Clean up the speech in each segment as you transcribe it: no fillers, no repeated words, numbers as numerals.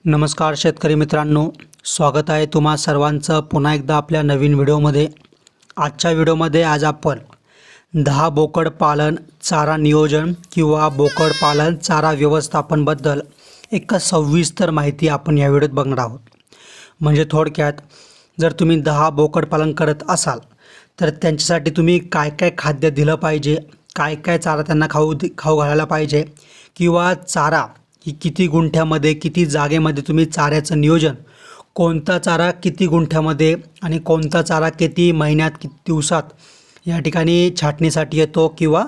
नमस्कार शेतकरी मित्रांनो, स्वागत आहे तुम्हा सर्वांचं पुन्हा एकदा आपल्या नवीन व्हिडिओमध्ये। आजच्या व्हिडिओमध्ये आज आपण 10 बोकड पालन चारा नियोजन किंवा बोकड पालन चारा व्यवस्थापनबद्दल एक सविस्तर माहिती आपण या व्हिडिओत बघणार आहोत। म्हणजे थोडक्यात जर तुम्ही 10 बोकड पालन करत असाल तर त्यांच्यासाठी तुम्ही काय काय खाद्य दिलं पाहिजे, काय काय चारा त्यांना खाऊ घालायला पाहिजे, किंवा चारा की किती गुंठ्यामध्ये किती जागेमध्ये तुम्ही चाऱ्याचं नियोजन, कोणता चारा किती गुंठ्यामध्ये आणि कोणता चारा किती महिन्यात किती दिवसात या ठिकाणी छाटणीसाठी येतो किंवा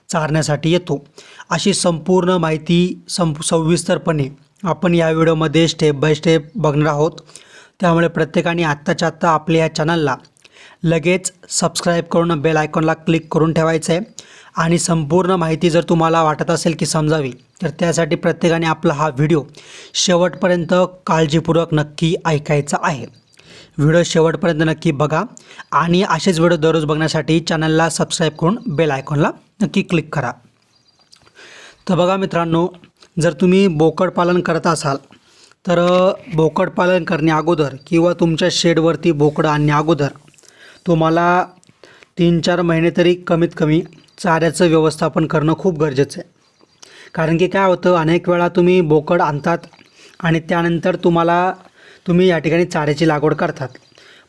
चारण्यासाठी येतो, अशी संपूर्ण माहिती सविस्तरपणे आपण या व्हिडिओमध्ये स्टेप बाय स्टेप बघणार आहोत। त्यामुळे प्रत्येकाने आत्ताच्या आत्ता आपल्या या चॅनलला लगेच सबस्क्राईब करून बेल आयकॉनला क्लिक करून ठेवायचं आहे। आणि संपूर्ण माहिती जर तुम्हाला वाटत असेल की समजावी तर त्यासाठी प्रत्येकाने आपला हा व्हिडिओ शेवटपर्यंत काळजीपूर्वक नक्की ऐकायचा आहे। व्हिडिओ शेवटपर्यंत नक्की बघा आणि असेच व्हिडिओ दररोज बघण्यासाठी चॅनलला सबस्क्राईब करून बेल आयकॉनला नक्की क्लिक करा। तर बघा मित्रांनो, जर तुम्ही बोकड पालन करत असाल तर बोकड पालन करण्या अगोदर किंवा तुमच्या शेडवरती बोकडं आणण्या अगोदर तुम्हाला 3-4 महिने तरी कमीत कमी चाऱ्याचं व्यवस्थापन करणं खूप गरजेचं आहे। कारण की काय होतं, अनेक वेळा तुम्ही बोकड आणतात आणि त्यानंतर तुम्ही या ठिकाणी चाऱ्याची लागवड करतात,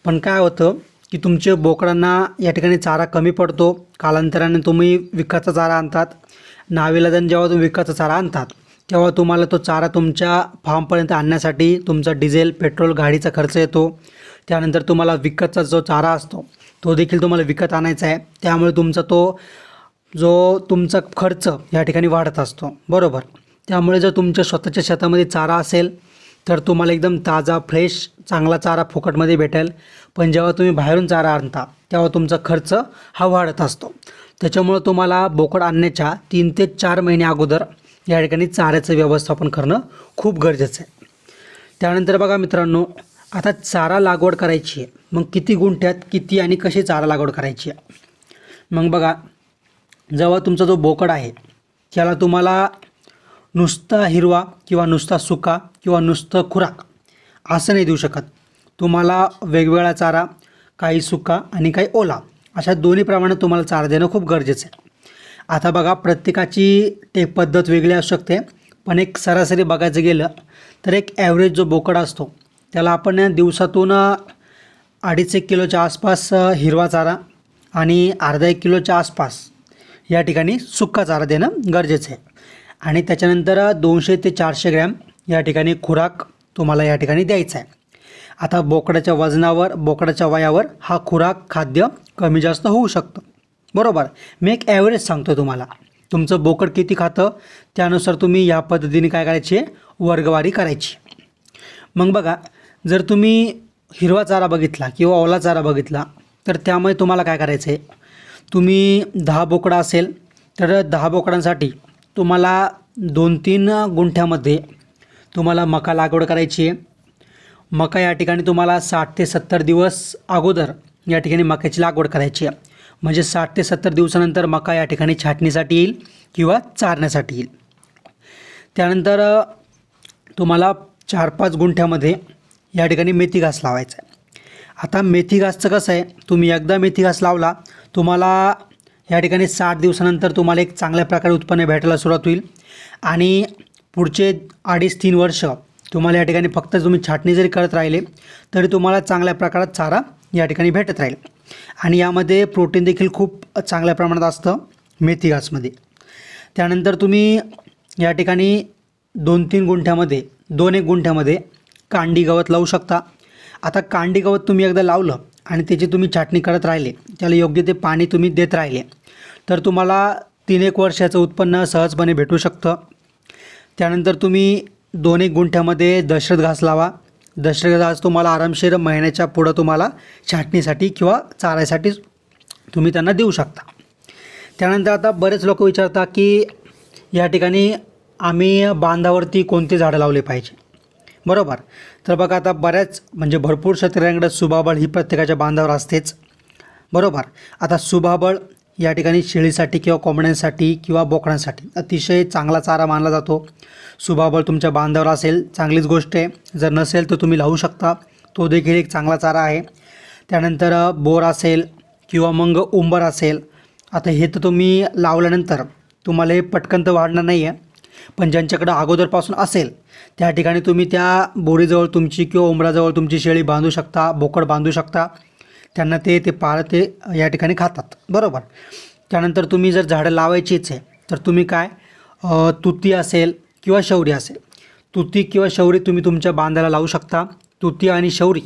पण काय होतं की तुमच्या बोकडांना या ठिकाणी चारा कमी पडतो। कालांतराने तुम्ही विकतचा चारा आणतात, नाविलाजाने जेव्हा तुम्ही विकतचा चारा आणतात तेव्हा तुम्हाला तो चारा तुमच्या फार्मपर्यंत आणण्यासाठी तुमचा डिझेल पेट्रोल गाडीचा खर्च येतो। त्यानंतर तुम्हाला विकतचा जो चारा असतो तो देखील तुम्हाला विकत आणायचा आहे, त्यामुळे तुमचा खर्च या ठिकाणी वाढत असतो, बरोबर। त्यामुळे जर तुमच्या स्वतःच्या शेतामध्ये चारा असेल तर तुम्हाला एकदम ताजा फ्रेश चांगला चारा फुकटमध्ये भेटेल, पण जेव्हा तुम्ही बाहेरून चारा आणता तेव्हा तुमचा खर्च हा वाढत असतो। त्याच्यामुळे तुम्हाला बोकड आणण्याच्या 3 ते 4 महिने अगोदर या ठिकाणी चाऱ्याचं व्यवस्थापन करणं खूप गरजेचं आहे। त्यानंतर बघा मित्रांनो, आता चारा लागवड करायची आहे, मग किती गुंठ्यात किती आणि कशी चारा लागवड करायची आहे। मग बघा, जेव्हा तुमचा जो बोकड आहे त्याला तुम्हाला नुसता हिरवा किंवा नुसता सुका किंवा नुसतं खुराक असं नाही देऊ शकत। तुम्हाला वेगवेगळा चारा, काही सुका आणि काही ओला, अशा दोन्ही प्रमाणात तुम्हाला चारा देणं खूप गरजेचं आहे। आता बघा, प्रत्येकाची पद्धत वेगळी असू शकते, पण एक सरासरी बघायचं गेलं तर एक ॲव्हरेज जो बोकड असतो त्याला आपण दिवसातून 2.5-1 किलोच्या आसपास हिरवा चारा आणि अर्धा 1 किलोच्या आसपास या ठिकाणी सुका चारा देणं गरजेचं आहे। आणि त्याच्यानंतर 200 ते 400 ग्रॅम या ठिकाणी खुराक तुम्हाला या ठिकाणी द्यायचा आहे। आता बोकडाच्या वजनावर, बोकडाच्या वयावर हा खुराक खाद्य कमी जास्त होऊ शकतं, बरोबर। मी एक ॲव्हरेज सांगतो तुम्हाला, तुमचं बोकड किती खातं त्यानुसार तुम्ही या पद्धतीने काय करायची आहे, वर्गवारी करायची। मग बघा, जर तुम्ही हिरवा चारा बघितला किंवा ओला चारा बघितला तर त्यामुळे तुम्हाला काय करायचं आहे, तुम्ही 10 बोकडं असेल तर 10 बोकडांसाठी तुम्हाला 2-3 गुंठ्यामध्ये तुम्हाला मका लागवड करायची आहे। मका या ठिकाणी तुम्हाला 60 ते 70 दिवस अगोदर या ठिकाणी मक्याची लागवड करायची आहे। म्हणजे 60 ते 70 दिवसानंतर मका या ठिकाणी छाटणीसाठी येईल किंवा चारण्यासाठी येईल। त्यानंतर तुम्हाला 4-5 गुंठ्यामध्ये या ठिकाणी मेथी घास लावायचा आहे। आता मेथी घासचं कसं आहे, तुम्ही एकदा मेथी घास लावला तुम्हाला या ठिकाणी 60 दिवसानंतर तुम्हाला एक चांगल्या प्रकारे उत्पन्न भेटायला सुरुवात होईल आणि पुढचे 2.5-3 वर्ष तुम्हाला या ठिकाणी फक्त तुम्ही छाटणी जरी करत राहिले तरी तुम्हाला चांगल्या प्रकारात चारा या ठिकाणी भेटत राहील। आणि यामध्ये प्रोटीन देखील खूप चांगल्या प्रमाणात असतं मेथी घासमध्ये। त्यानंतर तुम्ही या ठिकाणी 2-3 गुंठ्यामध्ये 2-1 गुंठ्यामध्ये कांडी गवत लावू शकता। आता कांडी गवत तुम्ही एकदा लावलं आणि त्याची तुम्ही छाटणी करत राहिले, त्याला योग्य ते पाणी तुम्ही देत राहिले तर तुम्हाला 3-1 वर्षाचं उत्पन्न सहजपणे भेटू शकतं। त्यानंतर तुम्ही 2-1 गुंठ्यामध्ये दशरथ घास लावा। दशरथ घास तुम्हाला आरामशीर महिन्याच्या पुढं तुम्हाला छाटणीसाठी किंवा चारायसाठी तुम्ही त्यांना देऊ शकता। त्यानंतर आता बरेच लोक विचारतात की या ठिकाणी आम्ही बांधावरती कोणते झाडं लावले पाहिजे, बरोबर। तर बघा, आता म्हणजे भरपूर शेतकऱ्यांकडे सुभाबळ ही प्रत्येकाच्या बांधावर असतेच, बरोबर। आता सुभाबळ या ठिकाणी शेळीसाठी किंवा कोंबड्यांसाठी किंवा बोकडांसाठी अतिशय चांगला चारा मानला जातो. सुभाबळ तुमच्या बांधावर असेल चांगलीच गोष्ट आहे, जर नसेल तर तुम्ही लावू शकता, तो देखील एक चांगला चारा आहे. त्यानंतर बोर असेल किंवा मग उंबर असेल. आता हे तर तुम्ही लावल्यानंतर तुम्हाला हे पटकन तर वाढणार नाही आहे, पण ज्यांच्याकडं अगोदरपासून असेल त्या ठिकाणी तुम्ही त्या बोरीजवळ तुमची किंवा उंबराजवळ तुमची शेळी बांधू शकता, बोकड बांधू शकता. त्यांना ते पाळत ते या ठिकाणी खातात, बरोबर. त्यानंतर तुम्ही जर झाडं लावायचीच आहे तर तुम्ही काय तुती असेल किंवा शौरी असेल, तुती किंवा शौरी तुम्ही तुमच्या बांधाला लावू शकता. तुती आणि शौरी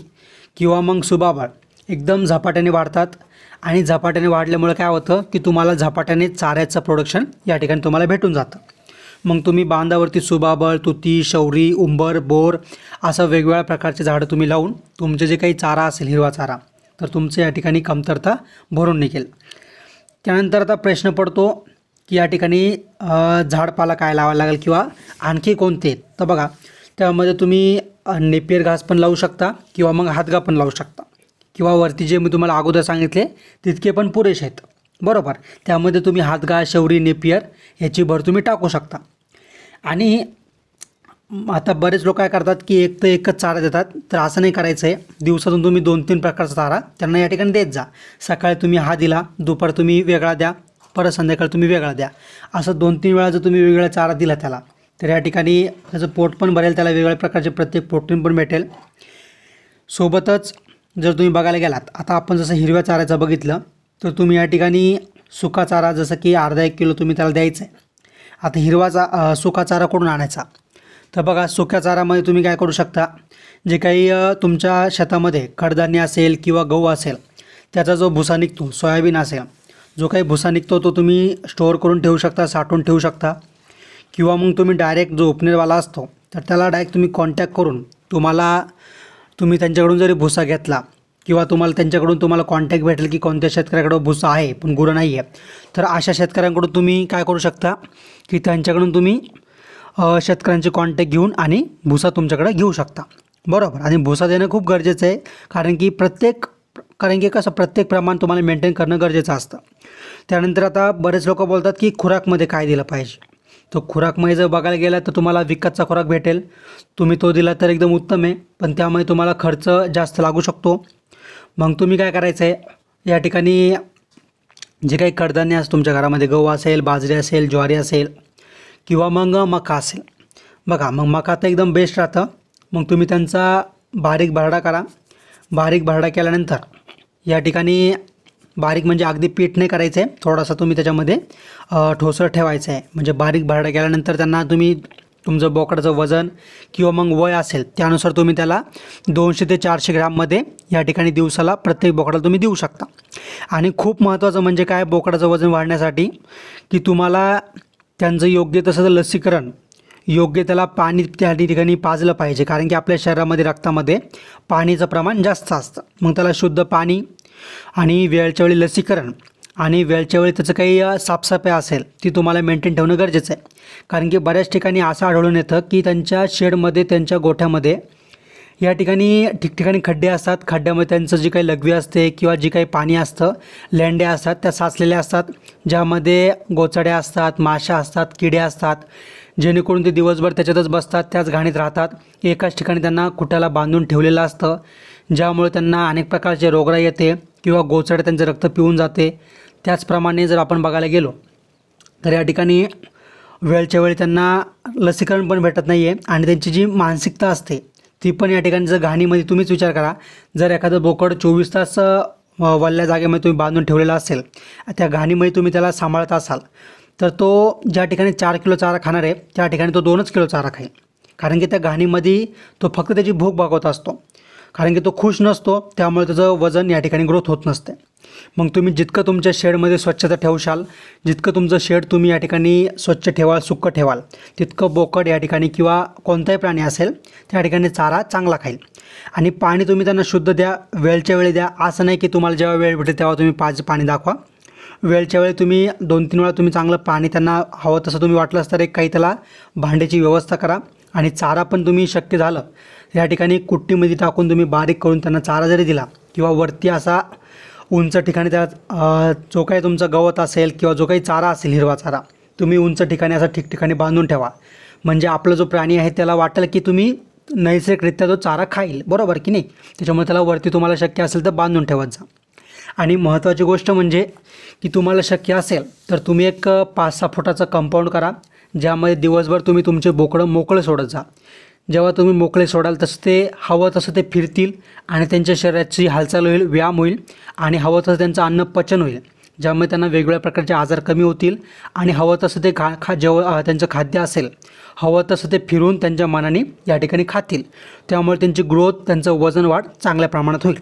किंवा मग सुभाबळ एकदम झपाट्याने वाढतात आणि झपाट्याने वाढल्यामुळे काय होतं की तुम्हाला झपाट्याने चाऱ्याचं प्रोडक्शन या ठिकाणी तुम्हाला भेटून जातं. मग तुम्ही बांधावरती सुभाबळ, तुती, शौरी, उंबर, बोर असं वेगवेगळ्या प्रकारचे झाडं तुम्ही लावून तुमचे जे काही चारा असेल हिरवा चारा तर तुमचं या ठिकाणी कमतरता भरून निघेल. त्यानंतर आता प्रश्न पडतो की या ठिकाणी झाडपाला काय लावायला लागेल किंवा आणखी कोणते. तर बघा त्यामध्ये तुम्ही नेपियर घास पण लावू शकता किंवा मग हातगा पण लावू शकता किंवा वरती जे मी तुम्हाला अगोदर सांगितले तितके पण पुरेसे आहेत, बरोबर. त्यामध्ये तुम्ही हातगा, शौरी, नेपियर ह्याची भर तुम्ही टाकू शकता. आणि आता बरेच लोक काय करतात की एक तर एकच चारा देतात, तर असं नाही करायचं आहे. दिवसातून तुम्ही 2-3 प्रकारचा चारा त्यांना या ठिकाणी देत जा. सकाळी तुम्ही हा दिला, दुपार तुम्ही वेगळा द्या, परत संध्याकाळी तुम्ही वेगळा द्या. असं 2-3 वेळा जर तुम्ही वेगवेगळा चारा दिला त्याला तर या ठिकाणी त्याचं पोट पण भरेल, त्याला वेगवेगळ्या प्रकारचे प्रत्येक प्रोटीन पण भेटेल. सोबतच जर तुम्ही बघायला गेलात, आता आपण जसं हिरव्या चाऱ्याचं बघितलं तर तुम्ही या ठिकाणी सुका चारा जसं की अर्धा-1 किलो तुम्ही त्याला द्यायचं आहे. आता सुका चारा कुठून आणायचा, तर बघा सुक्या चारामध्ये तुम्ही काय करू शकता, जे काही तुमच्या शेतामध्ये कडधान्य असेल किंवा गहू असेल त्याचा जो भुसा निघतो, सोयाबीन असेल जो काही भुसा निघतो तो तुम्ही स्टोअर करून ठेवू शकता, साठवून ठेवू शकता. किंवा मग तुम्ही डायरेक्ट जो ओपनरवाला असतो तर त्याला डायरेक्ट तुम्ही कॉन्टॅक्ट करून तुम्ही त्यांच्याकडून जरी भुसा घेतला किंवा त्यांच्याकडून तुम्हाला कॉन्टॅक्ट भेटेल की कोणत्या शेतकऱ्याकडं भुसा आहे पण गुरं नाही आहे, तर अशा शेतकऱ्यांकडून तुम्ही काय करू शकता की त्यांच्याकडून तुम्ही शेतकऱ्यांचे कॉन्टॅक्ट घेऊन आणि भुसा तुमच्याकडे घेऊ शकता, बरोबर. आणि भुसा देणं खूप गरजेचं आहे, कारण की प्रत्येक प्रमाण तुम्हाला मेंटेन करणं गरजेचं असतं. त्यानंतर आता बरेच लोक बोलतात की खुराकमध्ये काय दिलं पाहिजे. तो खुराकमध्ये जर बघायला गेला तर तुम्हाला विकतचा खुराक भेटेल, तुम्ही तो दिला तर एकदम उत्तम आहे, पण त्यामुळे तुम्हाला खर्च जास्त लागू शकतो. मग तुम्ही काय करायचं आहे, या ठिकाणी जे काही कडधान्य असतं तुमच्या घरामध्ये, गहू असेल, बाजरी असेल, ज्वारी असेल किंवा मग मका असेल, बघा मग मका तर एकदम बेस्ट राहतं. मग तुम्ही त्यांचा बारीक भरडा करा. बारीक भरडा केल्यानंतर या ठिकाणी बारीक म्हणजे अगदी पीठ नाही करायचं आहे, थोडासा तुम्ही त्याच्यामध्ये ठोसर ठेवायचं आहे. म्हणजे बारीक भरडा केल्यानंतर त्यांना तुम्ही तुमचं बोकडाचं वजन किंवा मग वय असेल त्यानुसार तुम्ही त्याला 200 ते 400 ग्रॅममध्ये या ठिकाणी दिवसाला प्रत्येक बोकडाला तुम्ही देऊ शकता. आणि खूप महत्त्वाचं म्हणजे काय बोकडाचं वजन वाढण्यासाठी की तुम्हाला त्यांचं योग्य तसं लसीकरण, योग्य त्याला पाणी त्या ठिकाणी पाजलं पाहिजे, कारण की आपल्या शरीरामध्ये रक्तामध्ये पाणीचं प्रमाण जास्त असतं. मग त्याला शुद्ध पाणी आणि वेळच्या वेळी लसीकरण आणि वेळच्या वेळी त्याचं काही साफसफाई असेल ती तुम्हाला मेंटेन ठेवणं गरजेचं आहे. कारण की बऱ्याच ठिकाणी असं आढळून येतं की त्यांच्या शेडमध्ये, त्यांच्या गोठ्यामध्ये या ठिकाणी ठिकठिकाणी खड्डे असतात. खड्ड्यामध्ये त्यांचं जी काही लघवी असते किंवा जी काही पाणी असतं, लेंड्या असतात त्या साचलेल्या असतात, ज्यामध्ये गोचड्या असतात, माशा असतात, किडे असतात, जेणेकरून ते दिवसभर त्याच्यातच बसतात, त्याच घाणीत राहतात. एकाच ठिकाणी त्यांना खुट्याला बांधून ठेवलेलं असतं, ज्यामुळे त्यांना अनेक प्रकारचे रोगराई येते किंवा गोचडे त्यांचं रक्त पिऊन जाते. त्याचप्रमाणे जर आपण बघायला गेलो तर या ठिकाणी वेळच्या वेळी त्यांना लसीकरण पण भेटत नाही आहे आणि त्यांची जी मानसिकता असते ती पण या ठिकाणी, जर घाणीमध्ये तुम्हीच विचार करा, जर एखादं बोकड 24 तास वल्ल्या जागेमध्ये तुम्ही बांधून ठेवलेला असेल, त्या घाणीमध्ये तुम्ही त्याला सांभाळत असाल, तर तो ज्या ठिकाणी 4 किलो चारा खाणार आहे त्या ठिकाणी तो 2च किलो चारा खाईल. कारण की त्या घाणीमध्ये तो फक्त त्याची भूक भागवत असतो, कारण की तो खुश नसतो, त्यामुळे त्याचं वजन या ठिकाणी ग्रोथ होत नसते. मग तुम्ही जितकं तुमच्या शेडमध्ये स्वच्छता ठेवशाल, जितकं तुमचं शेड तुम्ही या ठिकाणी स्वच्छ ठेवाल, सुक्कं ठेवाल, तितकं बोकड या ठिकाणी किंवा कोणताही प्राणी असेल त्या ठिकाणी चारा चांगला खाईल. आणि पाणी तुम्ही त्यांना शुद्ध द्या, वेळच्या वेळी द्या. असं नाही की तुम्हाला जेव्हा वेळ भेटेल तेव्हा तुम्ही पाणी दाखवा. वेळच्या वेळी तुम्ही 2-3 वेळा तुम्ही चांगलं पाणी त्यांना हवं तसं तुम्ही वाटलंच तर एक काही त्याला भांड्याची व्यवस्था करा. आणि चारा पण तुम्ही शक्य झालं या ठिकाणी कुट्टीमध्ये टाकून तुम्ही बारीक करून त्यांना चारा जरी दिला किंवा वरती असा उंच ठिकाणी त्याला जो काही तुमचा गवत असेल किंवा जो काही चारा असेल हिरवा चारा तुम्ही उंच ठिकाणी असा ठिकठिकाणी बांधून ठेवा. म्हणजे आपला जो प्राणी आहे त्याला वाटेल की तुम्ही नैसर्गिकरित्या तो चारा खाईल, बरोबर की नाही. त्याच्यामुळे त्याला वरती तुम्हाला शक्य असेल तर बांधून ठेवत जा. आणि महत्त्वाची गोष्ट म्हणजे की तुम्हाला शक्य असेल तर तुम्ही एक 5-6 फुटाचं कंपाऊंड करा, ज्यामध्ये दिवसभर तुम्ही तुमचे बोकडं मोकळं सोडत जा. जेव्हा तुम्ही मोकळे सोडाल तसं ते हवं तसं ते फिरतील आणि त्यांच्या शरीराची हालचाल होईल, व्यायाम होईल आणि हवं तसं त्यांचं अन्न पचन होईल, ज्यामुळे त्यांना वेगवेगळ्या प्रकारचे आजार कमी होतील आणि हवं तसं ते त्यांचं खाद्य असेल हवं तसं ते फिरून त्यांच्या मनाने या ठिकाणी खातील. त्यामुळे त्यांची ग्रोथ, त्यांचं वजन वाढ चांगल्या प्रमाणात होईल.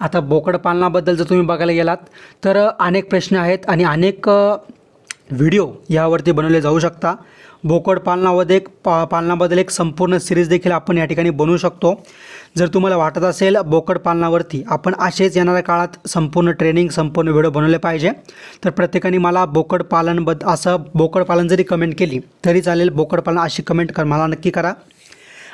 आता बोकडपालनाबद्दल जर तुम्ही बघायला गेलात तर अनेक प्रश्न आहेत आणि अनेक व्हिडिओ यावरती बनवले जाऊ शकता. बोकडपालनामध्ये पालनाबद्दल एक संपूर्ण सिरीज देखील आपण या ठिकाणी बनवू शकतो. जर तुम्हाला वाटत असेल बोकडपालनावरती आपण असेच येणाऱ्या काळात संपूर्ण ट्रेनिंग, संपूर्ण व्हिडिओ बनवले पाहिजे, तर प्रत्येकाने मला बोकडपालन जरी कमेंट केली तरी चालेल. बोकडपालन अशी कमेंट मला नक्की करा.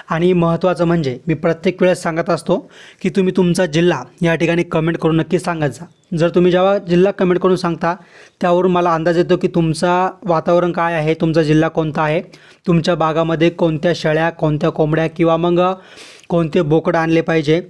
आणि महत्त्वाचं म्हणजे मी प्रत्येक वेळेस सांगत असतो की तुम्ही तुमचा जिल्हा या ठिकाणी कमेंट करून नक्की सांगत जा. जर तुम्ही जेव्हा जिल्हा कमेंट करून सांगता त्यावरून मला अंदाज येतो की तुमचा वातावरण काय आहे, तुमचा जिल्हा कोणता आहे, तुमच्या भागामध्ये कोणत्या शेळ्या, कोणत्या कोंबड्या किंवा मग कोणते बोकडं आणले पाहिजे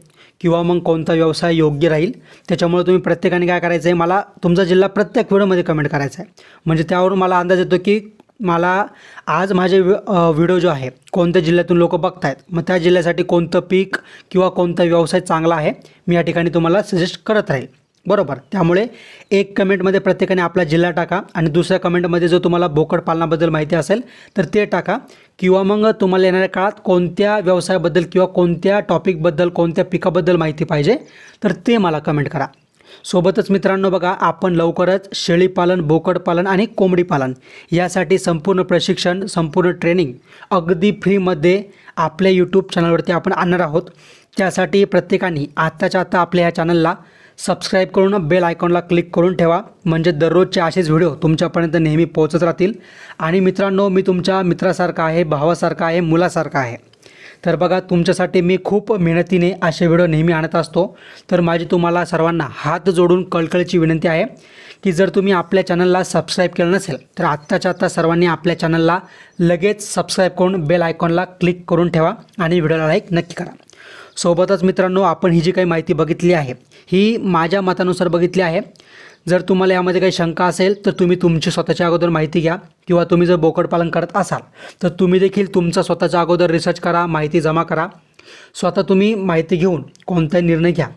किंवा मग कोणता व्यवसाय योग्य राहील. त्याच्यामुळे तुम्ही प्रत्येकाने काय करायचं आहे, मला तुमचा जिल्हा प्रत्येक व्हिडिओमध्ये कमेंट करायचा आहे. म्हणजे त्यावरून मला अंदाज येतो की मला आज माझे व्हिडिओ जो आहे कोणत्या जिल्ह्यातून लोक बघतायत, मग त्या जिल्ह्यासाठी कोणतं पीक किंवा कोणता व्यवसाय चांगला आहे मी या ठिकाणी तुम्हाला सजेस्ट करत राहील, बरोबर. त्यामुळे एक कमेंटमध्ये प्रत्येकाने आपला जिल्हा टाका आणि दुसऱ्या कमेंटमध्ये जो तुम्हाला बोकडपालनाबद्दल माहिती असेल तर ते टाका. किंवा मग तुम्हाला येणाऱ्या काळात कोणत्या व्यवसायाबद्दल किंवा कोणत्या टॉपिकबद्दल, कोणत्या पिकाबद्दल माहिती पाहिजे तर ते मला कमेंट करा. सोबतच मित्रांनो बघा, आपण लवकरच शेळीपालन, बोकडपालन आणि कोंबडीपालन यासाठी संपूर्ण प्रशिक्षण, संपूर्ण ट्रेनिंग अगदी फ्रीमध्ये आपल्या यूट्यूब चॅनलवरती आपण आणणार आहोत. त्यासाठी प्रत्येकाने आत्ताच्या आत्ता आपल्या ह्या चॅनलला सबस्क्राईब करून बेल आयकॉनला क्लिक करून ठेवा, म्हणजे दररोजचे असेच व्हिडिओ तुमच्यापर्यंत नेहमी पोहोचत राहतील. आणि मित्रांनो, मी तुमच्या मित्रासारखा आहे, भावासारखा आहे, मुलासारखा आहे. तर बघा, तुमच्यासाठी मी खूप मेहनतीने असे व्हिडिओ नेहमी आणत असतो. तर माझी तुम्हाला सर्वांना हात जोडून कळकळीची विनंती आहे की जर तुम्ही आपल्या चॅनलला सबस्क्राईब केलं नसेल तर आत्ताच्या आत्ता सर्वांनी आपल्या चॅनलला लगेच सबस्क्राईब करून बेल आयकॉनला क्लिक करून ठेवा आणि व्हिडिओला लाईक नक्की करा. सोबतच मित्रांनो, आपण ही जी काही माहिती बघितली आहे ही माझ्या मतानुसार बघितली आहे. जर तुम्हाला यामध्ये काही शंका असेल तर तुम्ही तुमची स्वतःच्या अगोदर माहिती घ्या, किंवा तुम्ही जर बोकडपालन करत असाल तर तुम्ही देखील तुमचा स्वतःच्या अगोदर रिसर्च करा, माहिती जमा करा. स्वतः तुम्ही माहिती घेऊन कोणताही निर्णय घ्या.